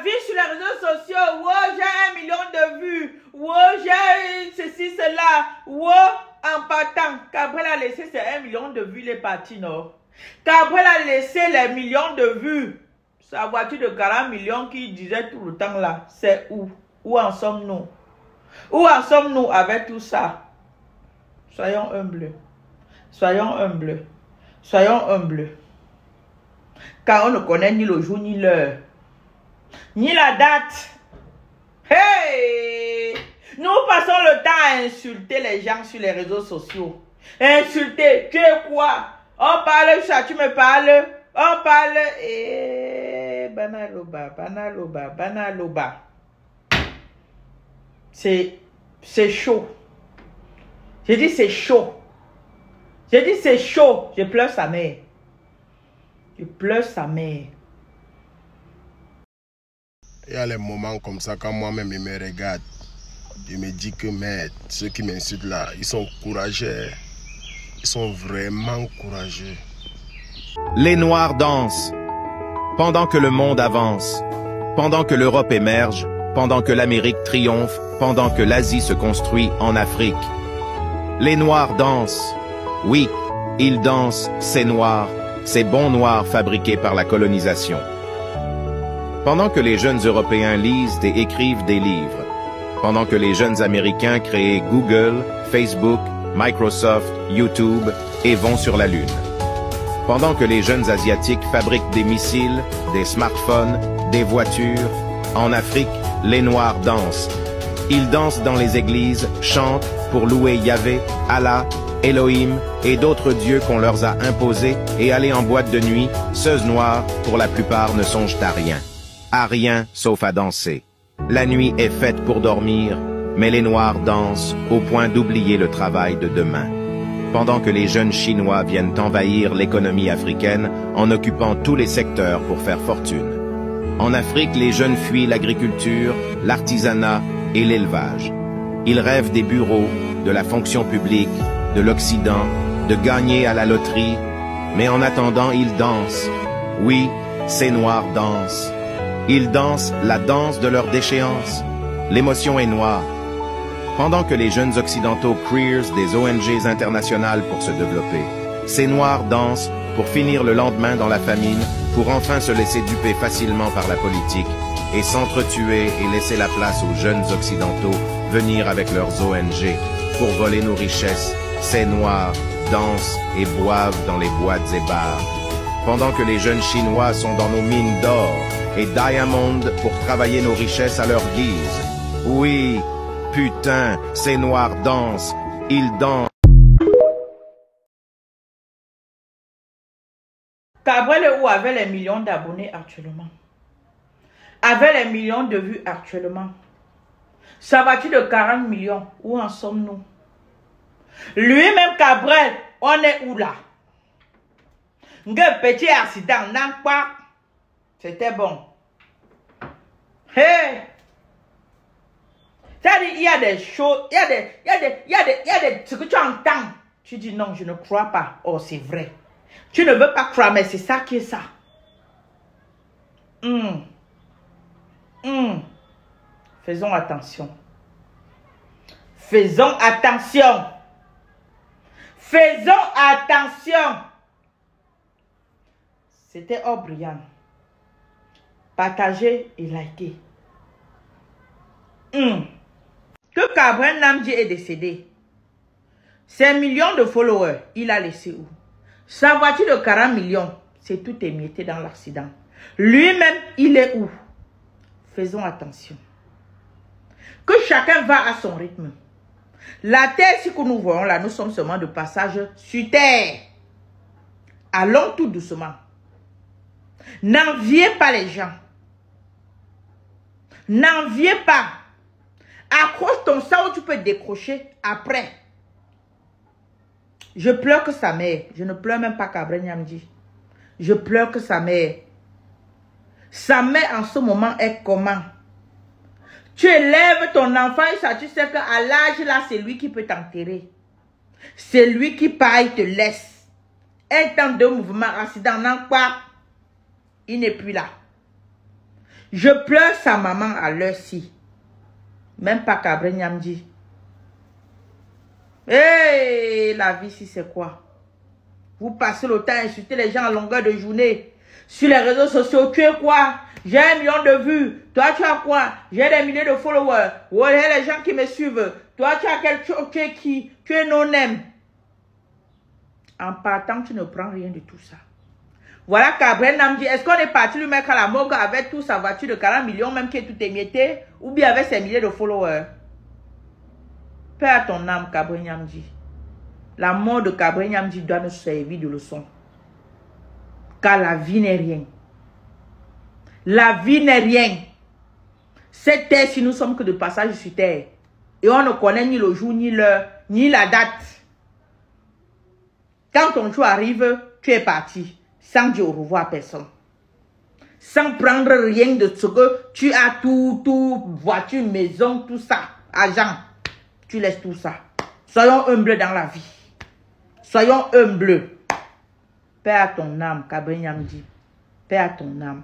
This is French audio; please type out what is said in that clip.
vie sur les réseaux sociaux. Wow, j'ai 1 million de vues. Wow, j'ai ceci, cela. Wow, en partant. Cabrel a laissé ses 1 million de vues, il est parti, non? Cabrel a laissé les millions de vues. Sa voiture de 40 millions qui disait tout le temps là, c'est où? Où en sommes-nous? Où en sommes-nous avec tout ça? Soyons humbles. Soyons humbles. Soyons humbles. Car on ne connaît ni le jour, ni l'heure, ni la date. Hey! Nous passons le temps à insulter les gens sur les réseaux sociaux. Insulter, tu es quoi? On parle ça, tu me parles. On parle. Banaloba, banaloba, banaloba. C'est chaud. J'ai dit c'est chaud. J'ai dit c'est chaud. Je pleure sa mère. Je pleure sa mère. Il y a les moments comme ça, quand moi-même je me regarde, je me dis que merde, ceux qui m'insultent là, ils sont courageux. Ils sont vraiment courageux. Les Noirs dansent. Pendant que le monde avance, pendant que l'Europe émerge, pendant que l'Amérique triomphe, pendant que l'Asie se construit en Afrique. Les Noirs dansent. Oui, ils dansent, ces Noirs, ces bons Noirs fabriqués par la colonisation. Pendant que les jeunes Européens lisent et écrivent des livres, pendant que les jeunes Américains créent Google, Facebook, Microsoft, YouTube et vont sur la Lune. Pendant que les jeunes Asiatiques fabriquent des missiles, des smartphones, des voitures, en Afrique, les Noirs dansent. Ils dansent dans les églises, chantent pour louer Yahvé, Allah, Elohim et d'autres dieux qu'on leur a imposés et aller en boîte de nuit, ceux noirs, pour la plupart, ne songent à rien sauf à danser. La nuit est faite pour dormir, mais les Noirs dansent au point d'oublier le travail de demain. Pendant que les jeunes Chinois viennent envahir l'économie africaine en occupant tous les secteurs pour faire fortune. En Afrique, les jeunes fuient l'agriculture, l'artisanat et l'élevage. Ils rêvent des bureaux, de la fonction publique, de l'Occident, de gagner à la loterie, mais en attendant, ils dansent. Oui, ces Noirs dansent. Ils dansent la danse de leur déchéance. L'émotion est noire. Pendant que les jeunes occidentaux creers des ONG internationales pour se développer, ces Noirs dansent pour finir le lendemain dans la famine, pour enfin se laisser duper facilement par la politique et s'entretuer et laisser la place aux jeunes occidentaux venir avec leurs ONG pour voler nos richesses. Ces Noirs dansent et boivent dans les boîtes et bars. Pendant que les jeunes Chinois sont dans nos mines d'or et diamond pour travailler nos richesses à leur guise. Oui, putain, ces Noirs dansent, ils dansent. Cabrel où avait les millions d'abonnés actuellement? Avait les millions de vues actuellement? Sa voiture de 40 millions, où en sommes-nous? Lui-même Cabrel, on est où là? Un petit accident, non pas. C'était bon. Hey! C'est-à-dire, il y a des choses, il y a des trucs que tu entends. Tu dis non, je ne crois pas. Oh, c'est vrai. Tu ne veux pas croire, mais c'est ça qui est ça. Faisons attention. Faisons attention. Faisons attention. C'était O'Brien. Partagez et likez. Que Cabrel Namdi est décédé. Ses millions de followers, il a laissé où? Sa voiture de 40 millions, c'est tout émietté dans l'accident. Lui-même, il est où? Faisons attention. Que chacun va à son rythme. La terre, si que nous voyons là, nous sommes seulement de passage sur terre. Allons tout doucement. N'enviez pas les gens. N'enviez pas. Accroche ton sang où tu peux décrocher après. Je pleure que sa mère. Je ne pleure même pas Cabrel Namdi. Je pleure que sa mère. Sa mère en ce moment est comment? Tu élèves ton enfant et ça, tu sais qu'à l'âge là, c'est lui qui peut t'enterrer. C'est lui qui paye, te laisse. Un temps de mouvement, accident, non pas. Il n'est plus là. Je pleure sa maman à l'heure-ci. Même pas Cabré Niamdi. Hé, la vie, si c'est quoi? Vous passez le temps à insulter les gens à longueur de journée. Sur les réseaux sociaux, tu es quoi? J'ai 1 million de vues. Toi, tu as quoi? J'ai des milliers de followers. Ouais, les gens qui me suivent. Toi, tu as quel... Tu es qui? Tu es non-aime. En partant, tu ne prends rien de tout ça. Voilà Cabré Niamdi. Est-ce qu'on est parti lui mettre à la morgue avec toute sa voiture de 40 millions, même qui est tout émietté, ou bien avec ses milliers de followers? Paix à ton âme, Cabré Niamdi. La mort de Cabré Niamdi doit nous servir de leçon. Car la vie n'est rien. La vie n'est rien. Cette terre, si nous sommes que de passage sur terre, et on ne connaît ni le jour, ni l'heure, ni la date. Quand ton jour arrive, tu es parti, sans dire au revoir à personne. Sans prendre rien de ce que tu as, tout, voiture, maison, tout ça, argent. Tu laisses tout ça. Soyons humbles dans la vie. Soyons humbles. Paix à ton âme, Cabré Niamdi. Paix à ton âme.